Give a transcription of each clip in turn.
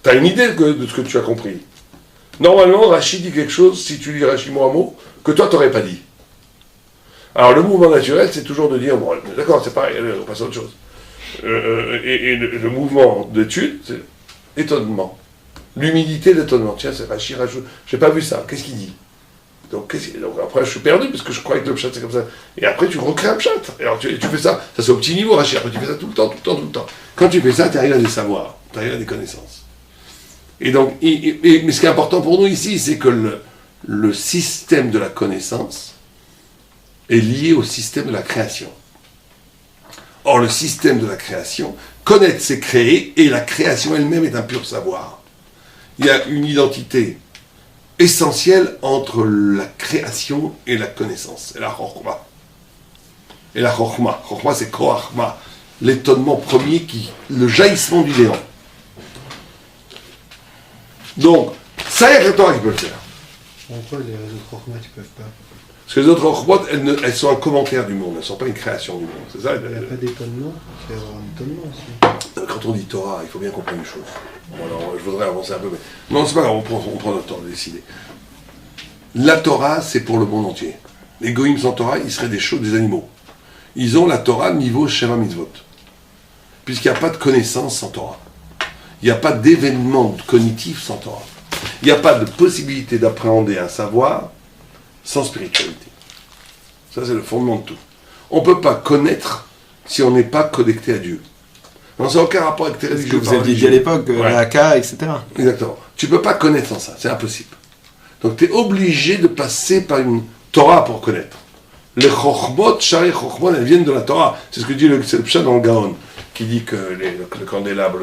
Tu as une idée de ce que tu as compris. Normalement, Rashi dit quelque chose, si tu lis Rashi mot à mot, que toi, tu n'aurais pas dit. Alors, le mouvement naturel, c'est toujours de dire, bon, d'accord, c'est pareil, allez, on passe à autre chose. Et le mouvement d'étude, c'est étonnement. L'humilité, l'étonnement. Tiens, c'est Rashi, j'ai pas vu ça, qu'est-ce qu'il dit donc après, je suis perdu, parce que je croyais que le pshat, c'est comme ça. Et après, tu recrées un pshat. Et alors, tu fais ça c'est au petit niveau, Rashi. Après, tu fais ça tout le temps. Quand tu fais ça, tu arrives à des savoirs, tu arrives à des connaissances. Et donc, mais ce qui est important pour nous ici, c'est que le système de la connaissance est lié au système de la création. Or, le système de la création, connaître, c'est créer, et la création elle-même est un pur savoir. Il y a une identité essentielle entre la création et la connaissance, et la chokhma. Et la chokhma, c'est koachma, l'étonnement premier, le jaillissement du néant. Donc, ça, il y a que toi qui peut le faire. Pourquoi les autres chokhma, tu ne peuvent pas? Parce que les autres chokhmot, elles sont un commentaire du monde, elles ne sont pas une création du monde. C'est ça, il n'y a pas d'étonnement, il faut y avoir un étonnement aussi. Quand on dit Torah, il faut bien comprendre une chose. Bon, alors, je voudrais avancer un peu, mais... Non, c'est pas grave, on prend notre temps de décider. La Torah, c'est pour le monde entier. Les goïms sans Torah, ils seraient des animaux. Ils ont la Torah niveau Sheva Mitzvot. Puisqu'il n'y a pas de connaissance sans Torah. Il n'y a pas d'événement cognitif sans Torah. Il n'y a pas de possibilité d'appréhender un savoir sans spiritualité. Ça, c'est le fondement de tout. On ne peut pas connaître si on n'est pas connecté à Dieu. Non, ça n'a aucun rapport avec tes religions. Ce que vous aviez dit à l'époque, la Haka, etc. Exactement. Tu ne peux pas connaître sans ça, c'est impossible. Donc tu es obligé de passer par une Torah pour connaître. Les chokhmot, shari chokhmot, elles viennent de la Torah. C'est ce que dit le pshat dans le Gaon, qui dit que le candélabre,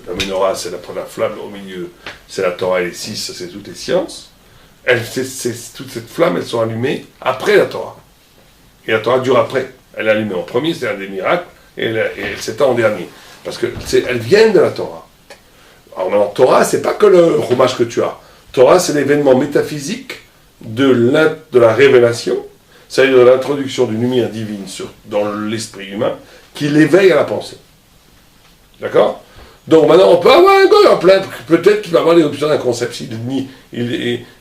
la menorah, c'est la flamme au milieu, c'est la Torah, et les 6, c'est toutes les sciences. Toutes ces flammes, elles sont allumées après la Torah. Et la Torah dure après. Elle est allumée en premier, c'est un des miracles, et elle s'éteint en dernier. Parce qu'elles viennent de la Torah. Alors maintenant, Torah, c'est pas que le roumage que tu as. Torah, c'est l'événement métaphysique de la révélation, c'est-à-dire de l'introduction d'une lumière divine dans l'esprit humain, qui l'éveille à la pensée. D'accord? Donc maintenant, on peut avoir un gars en plein, peut-être qu'il va avoir l'éruption d'un concept,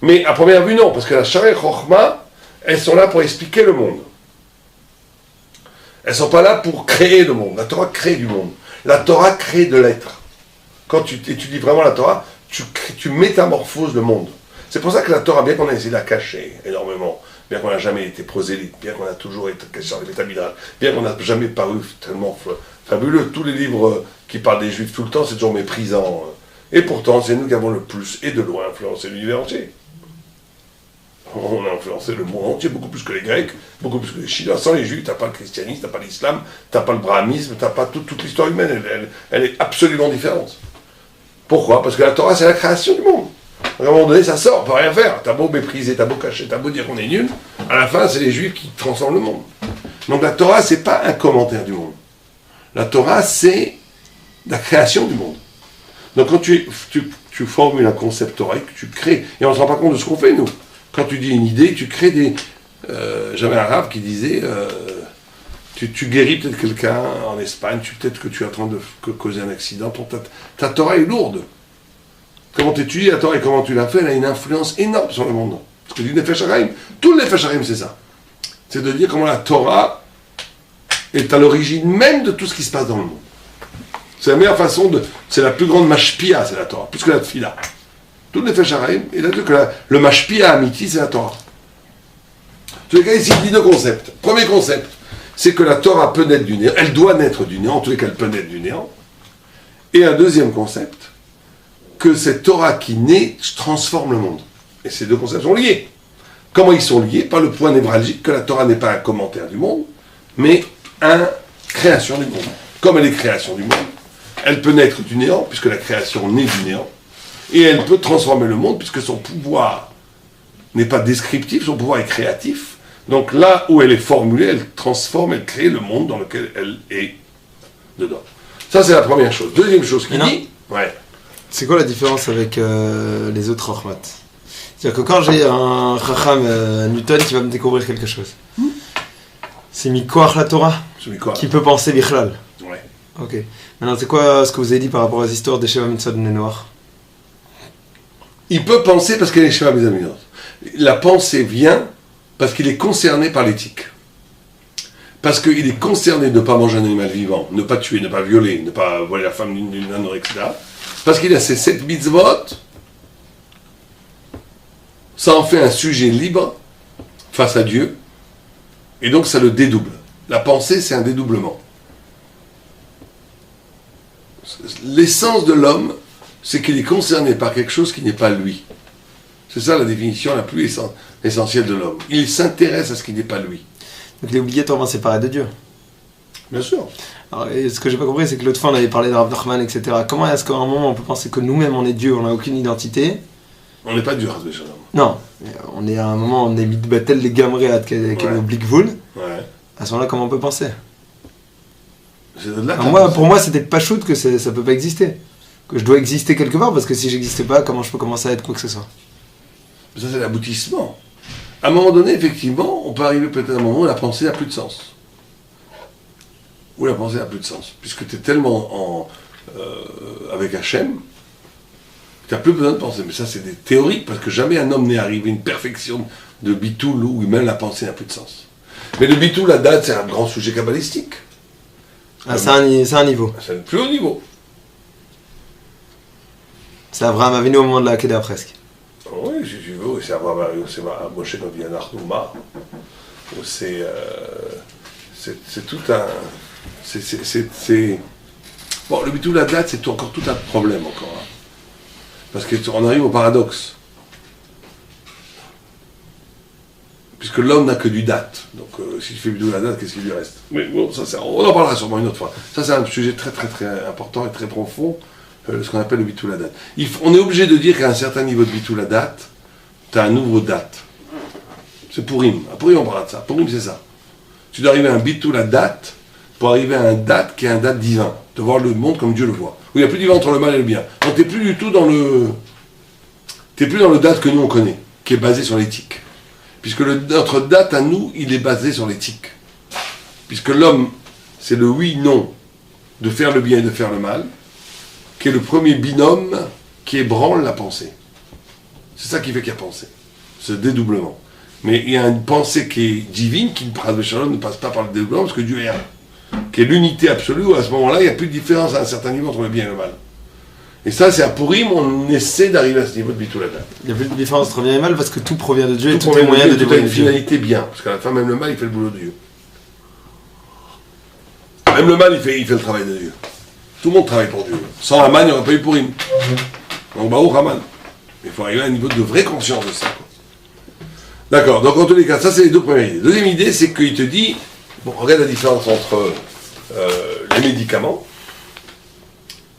mais à première vue, non, parce que la Shari Chokhma, elles sont là pour expliquer le monde. Elles ne sont pas là pour créer le monde. La Torah crée du monde. La Torah crée de l'être. Quand tu étudies vraiment la Torah, tu métamorphoses le monde. C'est pour ça que la Torah, bien qu'on ait essayé de la cacher énormément, bien qu'on n'a jamais été prosélyte, bien qu'on a toujours été caché dans les Métamidras, bien qu'on n'a jamais paru tellement fabuleux, tous les livres qui parlent des Juifs tout le temps, c'est toujours méprisant. Et pourtant, c'est nous qui avons le plus, et de loin, influencé l'univers entier. On a influencé le monde entier, beaucoup plus que les Grecs, beaucoup plus que les Chinois. Sans les Juifs, tu n'as pas le christianisme, tu n'as pas l'islam, tu n'as pas le brahmisme, tu n'as pas toute l'histoire humaine. Elle est absolument différente. Pourquoi? Parce que la Torah, c'est la création du monde. À un moment donné, ça sort, on ne peut rien faire. T'as beau mépriser, t'as beau cacher, t'as beau dire qu'on est nul, à la fin, c'est les Juifs qui transforment le monde. Donc la Torah, c'est pas un commentaire du monde. La Torah, c'est la création du monde. Donc quand tu formules un concept toraique, tu crées, et on ne se rend pas compte de ce qu'on fait, nous. Quand tu dis une idée, tu crées des... J'avais un arabe qui disait... Tu guéris peut-être quelqu'un en Espagne, peut-être que tu es en train de causer un accident, ta Torah est lourde. Comment tu étudies la Torah et comment tu l'as fait, elle a une influence énorme sur le monde. Parce que du Nefesh HaChaim, tout le Nefesh HaChaim, c'est ça. C'est de dire comment la Torah est à l'origine même de tout ce qui se passe dans le monde. C'est la meilleure façon c'est la plus grande mashpia, c'est la Torah, plus que la tfila. Tout le Nefesh HaChaim, et là, le mashpia amiti, c'est la Torah. En tous les cas, ici, il dit deux concepts. Premier concept, c'est que la Torah peut naître du néant, elle doit naître du néant, en tous les cas, elle peut naître du néant. Et un deuxième concept, que cette Torah qui naît transforme le monde. Et ces deux concepts sont liés. Comment ils sont liés? Par le point névralgique que la Torah n'est pas un commentaire du monde, mais une création du monde. Comme elle est création du monde, elle peut naître du néant, puisque la création naît du néant, et elle peut transformer le monde, puisque son pouvoir n'est pas descriptif, son pouvoir est créatif. Donc là où elle est formulée, elle transforme, elle crée le monde dans lequel elle est dedans. Ça, c'est la première chose. Deuxième chose qu'il dit... Ouais. C'est quoi la différence avec les autres Chokhmat? C'est-à-dire que quand j'ai un Chacham Newton qui va me découvrir quelque chose, c'est Mikoach la Torah qui peut penser Bichlal. Ouais. Ok. Maintenant, c'est quoi ce que vous avez dit par rapport aux histoires des Sheva Mitzvot de Nénoir? Il peut penser parce qu'il est Shema Bezaminot. La pensée vient parce qu'il est concerné par l'éthique. Parce qu'il est concerné de ne pas manger un animal vivant, ne pas tuer, ne pas violer, ne pas voler la femme d'une autre, etc. Parce qu'il a ces 7 mitzvot, ça en fait un sujet libre face à Dieu, et donc ça le dédouble. La pensée, c'est un dédoublement. L'essence de l'homme, c'est qu'il est concerné par quelque chose qui n'est pas lui. C'est ça la définition la plus essentielle de l'homme. Il s'intéresse à ce qui n'est pas lui. Donc il est obligatoirement séparé de Dieu. Bien sûr. Alors, et ce que j'ai pas compris, c'est que l'autre fois on avait parlé de Rav Nachman, etc. Comment est-ce qu'à un moment on peut penser que nous-mêmes on est Dieu, on n'a aucune identité? On n'est pas Dieu, Hasbe Shalom. Non. On est à un moment, on est mitbatel les gamréat qu'est Blikvul. Ouais. À ce moment-là, comment on peut penser? C'est de là que Alors pour moi, c'était pas shoot que ça peut pas exister. Que je dois exister quelque part, parce que si j'existe pas, comment je peux commencer à être quoi que ce soit? Ça, c'est l'aboutissement. À un moment donné, effectivement, on peut arriver peut-être à un moment où la pensée n'a plus de sens. Où la pensée n'a plus de sens. Puisque tu es tellement avec Hachem, tu n'as plus besoin de penser. Mais ça, c'est des théories, parce que jamais un homme n'est arrivé à une perfection de bitoul où même la pensée n'a plus de sens. Mais le bitoul, la date, c'est un grand sujet kabbalistique. Ah, c'est un niveau. C'est le plus haut niveau. C'est Abraham Avinu au moment de la Kedah presque. Oui, si tu veux, c'est Moshe quand il y a Narnouma. C'est tout un. Bon, le bitoul, la date, c'est encore tout un problème encore. Hein. Parce qu'on arrive au paradoxe. Puisque l'homme n'a que du date. Donc, si tu fais bitoul la date, qu'est-ce qu'il lui reste? Mais bon, ça, on en parlera sûrement une autre fois. Ça, c'est un sujet très, très, très important et très profond. Ce qu'on appelle le bitoul date. On est obligé de dire qu'à un certain niveau de bitoul date, tu as un nouveau date. C'est Purim. À Purim, on parle de ça. Purim, c'est ça. Tu dois arriver à un bitoul date pour arriver à un date qui est un date divin. De voir le monde comme Dieu le voit. Où il n'y a plus divin entre le mal et le bien. Donc tu n'es plus du tout dans le. Tu n'es plus dans le date que nous on connaît, qui est basé sur l'éthique. Puisque notre date à nous, il est basé sur l'éthique. Puisque l'homme, c'est le oui-non de faire le bien et de faire le mal, qui est le premier binôme qui ébranle la pensée. C'est ça qui fait qu'il y a pensée, ce dédoublement. Mais il y a une pensée qui est divine, qui ne passe pas par le dédoublement, parce que Dieu est un, qui est l'unité absolue, où à ce moment-là, il n'y a plus de différence à un certain niveau entre le bien et le mal. Et ça, c'est à Purim, on essaie d'arriver à ce niveau de Bitoul Hadad. Il n'y a plus de différence entre bien et mal, parce que tout provient de Dieu, et tout provient est moyen de Dieu, tout a dévoiler une Dieu. finalité bien, parce qu'à la fin, même le mal, il fait le boulot de Dieu. Même le mal, il fait le travail de Dieu. Tout le monde travaille pour Dieu. Sans Haman, il n'y aurait pas eu Purim. Donc, Baruch Haman. Il faut arriver à un niveau de vraie conscience de ça. Quoi. D'accord, donc en tous les cas, ça c'est les deux premières idées. Deuxième idée, c'est qu'il te dit, bon, regarde la différence entre les médicaments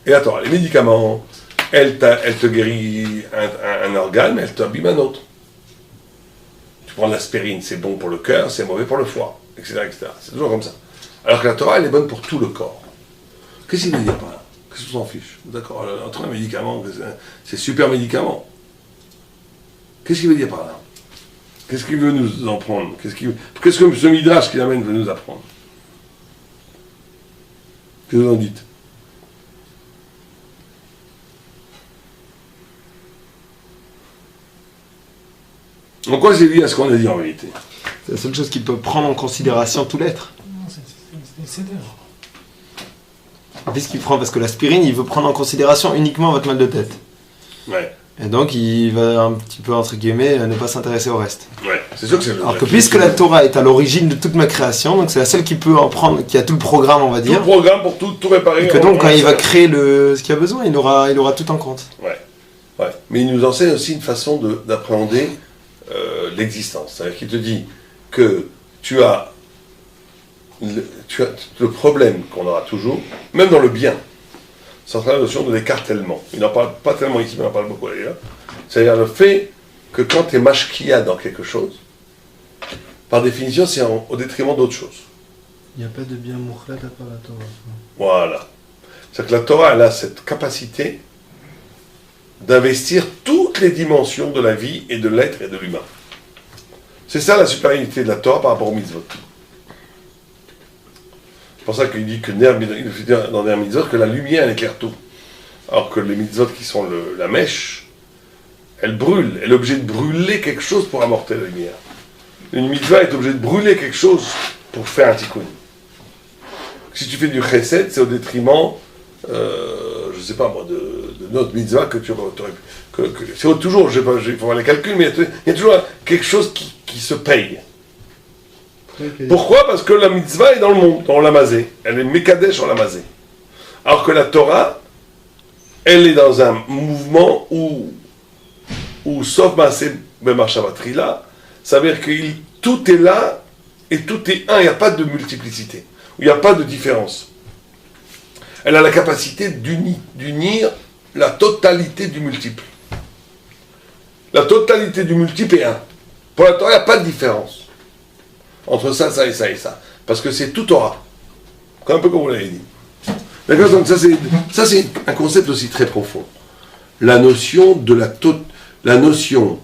et la Torah. Les médicaments, elle te guérit un organe, mais elle t'abîme un autre. Tu prends de l'aspirine, c'est bon pour le cœur, c'est mauvais pour le foie, etc., etc. C'est toujours comme ça. Alors que la Torah, elle est bonne pour tout le corps. Qu'est-ce qu'il veut dire par là? Qu'est-ce qu'on s'en fiche? D'accord, entre un médicament, c'est super médicament. Qu'est-ce qu'il veut dire par là? Qu'est-ce qu'il veut nous en prendre? Qu'est-ce que ce midrash qu'il amène veut nous apprendre? Qu'est-ce que vous en dites? En quoi c'est lié à ce qu'on a dit en vérité? C'est la seule chose qui peut prendre en considération tout l'être. Non, c'est céder. Qu'est-ce qu'il prend? Parce que l'aspirine, il veut prendre en considération uniquement votre mal de tête. Ouais. Et donc, il va un petit peu, entre guillemets, ne pas s'intéresser au reste. Ouais, c'est sûr que c'est le. Alors que puisque la Torah est à l'origine de toute ma création, donc c'est la seule qui peut en prendre, qui a tout le programme, on va Tout dire. le programme pour tout réparer. Et que donc, quand il va créer ce qu'il a besoin, il aura tout en compte. Ouais. Mais il nous enseigne aussi une façon d'appréhender l'existence. C'est-à-dire qu'il te dit que tu as le problème qu'on aura toujours, même dans le bien. C'est la notion de l'écartèlement. Il n'en parle pas tellement ici, mais il en parle beaucoup d'ailleurs. C'est-à-dire le fait que quand tu es mashkia dans quelque chose, par définition, c'est au détriment d'autre chose. Il n'y a pas de bien moukhlat à part la Torah. Voilà. C'est que la Torah, elle a cette capacité d'investir toutes les dimensions de la vie et de l'être et de l'humain. C'est ça la supériorité de la Torah par rapport au mitzvot. C'est pour ça qu'il dit que il fait dire dans Ner Mitzvot que la lumière elle éclaire tout. Alors que les mitzvot qui sont la mèche, Elle brûle. Elle est obligée de brûler quelque chose pour amortir la lumière. Une mitzvah est obligée de brûler quelque chose pour faire un tikkun. Si tu fais du chesed, c'est au détriment, je ne sais pas moi, de notre mitzvah que tu aurais pu. C'est toujours, il faut voir les calculs, mais il y a toujours quelque chose qui se paye. Pourquoi? Parce que la mitzvah est dans le monde, dans l'amazé. Elle est mekadesh en l'amazé. Alors que la Torah, elle est dans un mouvement où sauf Maaseh B'Machshava, ça veut dire que tout est là et tout est un, il n'y a pas de multiplicité, il n'y a pas de différence. Elle a la capacité d'unir la totalité du multiple. La totalité du multiple est un. Pour la Torah, il n'y a pas de différence entre ça, ça et ça et ça. Parce que c'est tout Torah. Un peu comme vous l'avez dit. D'accord? Donc ça c'est un concept aussi très profond. La notion de la notion.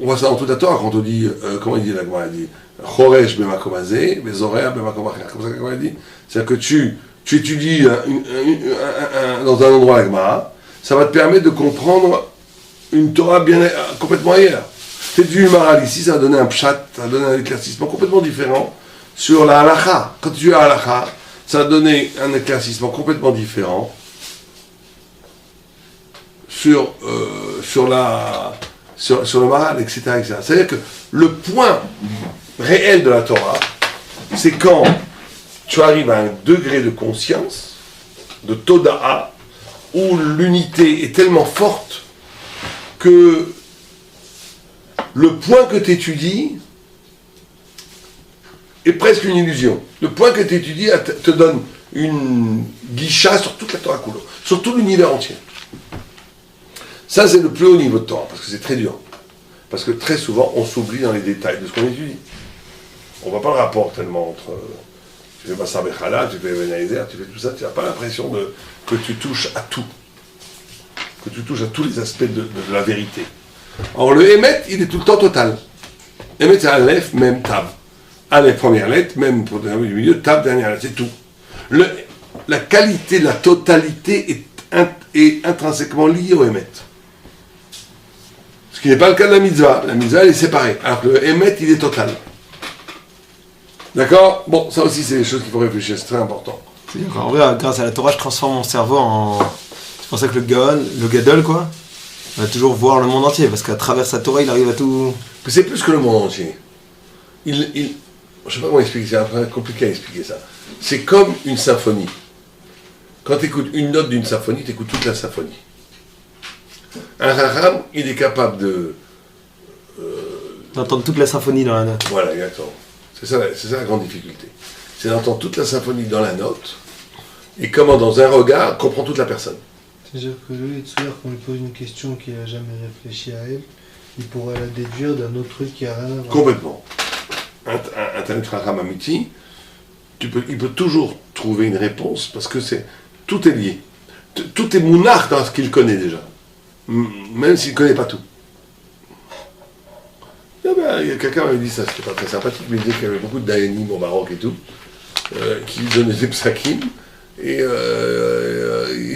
On voit ça dans toute la Torah quand on dit, comment il dit la Gemara, il dit Choresh b'makom hazeh, vezorea b'makom acher. Comme ça la Gemara dit. C'est-à-dire que tu étudies dans un endroit la Gemara, ça va te permettre de comprendre une Torah complètement ailleurs. Tu étudies le Maral ici, ça va donner un pshat, ça va donner un éclaircissement complètement différent sur la halakha. Quand tu as halakha, ça va donner un éclaircissement complètement différent sur le Maral, etc., etc. C'est-à-dire que le point réel de la Torah, c'est quand tu arrives à un degré de conscience, de toda'a, où l'unité est tellement forte que le point que tu étudies est presque une illusion. Le point que tu étudies te donne une guicha sur toute la Torah Kulo, sur tout l'univers entier. Ça, c'est le plus haut niveau de Torah, parce que c'est très dur. Parce que très souvent, on s'oublie dans les détails de ce qu'on étudie. On ne voit pas le rapport tellement entre... Tu fais Massar Bechala, tu fais Benaïzer, tu fais tout ça, tu n'as pas l'impression que tu touches à tout. Que tu touches à tous les aspects de la vérité. Or, le Emet, il est tout le temps total. Emet, c'est Aleph, même Tab. Aleph, première lettre, même pour le milieu, Tab, dernière lettre, c'est tout. La qualité, la totalité est intrinsèquement liée au Emet. Ce qui n'est pas le cas de la mitzvah. La mitzvah, elle est séparée. Alors que le Emet, il est total. D'accord? Bon, ça aussi, c'est des choses qu'il faut réfléchir, c'est très important. En vrai, grâce à la Torah, je transforme mon cerveau en... C'est pour ça que le Gadol, quoi, va toujours voir le monde entier, parce qu'à travers sa Torah, il arrive à tout... C'est plus que le monde entier. Je ne sais pas comment expliquer, c'est un peu compliqué à expliquer ça. C'est comme une symphonie. Quand tu écoutes une note d'une symphonie, tu écoutes toute la symphonie. Un Raham, il est capable de... d'entendre toute la symphonie dans la note. Voilà, exactement. C'est ça la grande difficulté. C'est d'entendre toute la symphonie dans la note, et comment dans un regard, comprendre toute la personne. C'est-à-dire que lui, tout à l'heure, quand on lui pose une question qu'il n'a jamais réfléchi à elle, il pourrait la déduire d'un autre truc qui n'a rien à voir. Complètement. Un Talmid Chacham Amiti, il peut toujours trouver une réponse, parce que tout est lié. Tout est mounach dans ce qu'il connaît déjà. Même s'il ne connaît pas tout. Il y a quelqu'un qui m'avait dit ça, c'était pas très sympathique, mais il disait qu'il y avait beaucoup de dayanim au Maroc et tout, qui donnaient des psakim, et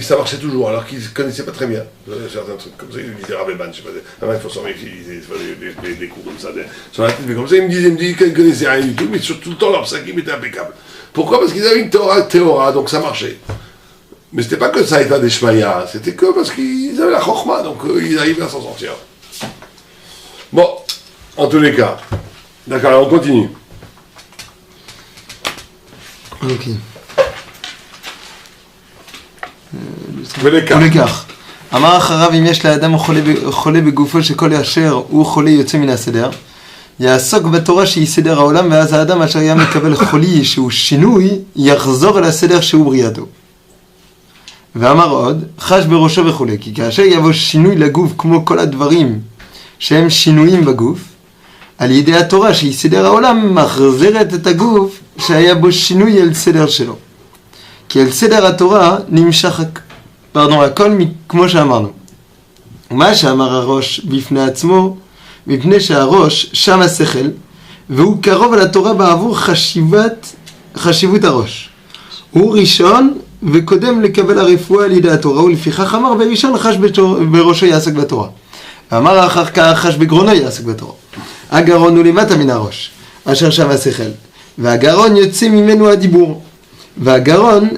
ça marchait toujours, alors qu'ils ne connaissaient pas très bien certains trucs. Comme ça, il me disait Rabbeban, je sais pas, il faut s'en méfier, des cours comme ça, sur la tête, mais comme ça, il me disait qu'ils ne connaissaient rien du tout, mais surtout tout le temps, leur psakim était impeccable. Pourquoi? Parce qu'ils avaient une théora, donc ça marchait. Mais c'était pas que ça était des shmaya, c'était que parce qu'ils avaient la chokhma, donc ils arrivaient à s'en sortir. Bon, en tous les cas. D'accord, alors on continue. Ok. ולקח. אמר אחריו אם יש לאדם חולה בגופו שכל אשר הוא חולה יוצא מן הסדר, יעסוק בתורה שהיא סדר העולם, ואז האדם אשר היה מקבל חולי שהוא שינוי, יחזור אל הסדר שהוא בריאתו. ואמר עוד, חש בראשו וכולי, כי כאשר יבוא שינוי לגוף כמו כל הדברים שהם שינויים בגוף, על ידי התורה שהיא סדר העולם מחזרת את הגוף שהיה בו שינוי אל סדר שלו. כי אל סדר התורה נמשך הכל כמו שאמרנו. ומה שאמר הראש בפני עצמו, מפני שהראש שם השכל, והוא קרוב על התורה בעבור חשיבות הראש. הוא ראשון וקודם לקבל הרפואה על ידי התורה, ולפיכך אמר בראשון חש בראשו יעסק בתורה. ואמר אחר כך חש בגרונו יעסק בתורה. הגרון הוא למטה מן הראש, אשר שם השכל, והגרון יוצא ממנו הדיבור, והגרון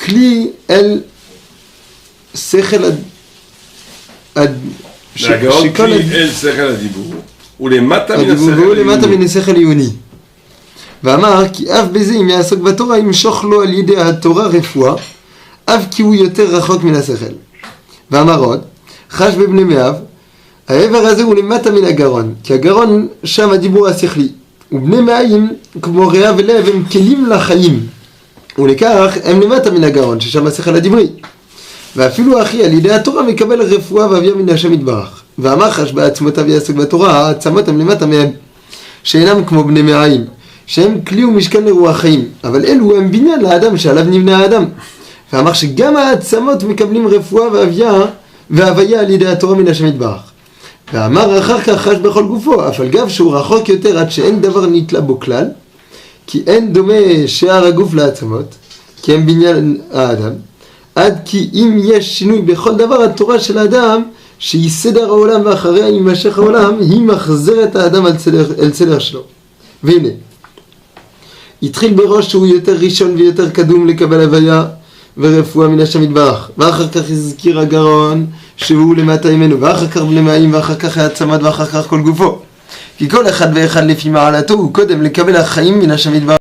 כלי אל שכל והגרון כלי אל שכל הדיבור, ולמטה מן השכל עיוני. ואמר כי אף בזה אם יעסוק בתורה ימשוך לו על ידי התורה רפואה, אף כי הוא יותר רחוק מן השכל. ואמר עוד, חש בבני מאב, העבר הזה הוא למטה מן הגרון, כי הגרון שם הדיבור השכלי, ובני מים כמו ריאה ולב הם כלים לחיים, ולכך הם למטה מן הגרון ששם השכל הדיברי. ואפילו אחי על ידי התורה מקבל רפואה ואביה מן השם יתברך. ואמר חש בעצמותיו יעסק בתורה, העצמות הם למטה מהם, שאינם כמו בני מים, שהם כלי ומשכן לרוח חיים, אבל אלו הם בניין לאדם שעליו נבנה האדם. ואמר שגם העצמות מקבלים רפואה והוויה על ידי התורה מן השם יתברך. ואמר אחר כך חש בכל גופו, אף על גב שהוא רחוק יותר עד שאין דבר נתלה בו כלל, כי אין דומה שער הגוף לעצמות, כי הם בניין האדם, עד כי אם יש שינוי בכל דבר, התורה של האדם, שהיא סדר העולם ואחריה יימשך העולם, היא מחזרת האדם אל סדר שלו. והנה, התחיל בראש שהוא יותר ראשון ויותר קדום לקבל הוויה ורפואה מן השם יתברך, ואחר כך הזכיר הגרון שהוא למטה ממנו, ואחר כך בני מים, ואחר כך העצמת, ואחר כך כל גופו, כי כל אחד ואחד לפי מעלתו הוא קודם לקבל החיים מן השם יתברך.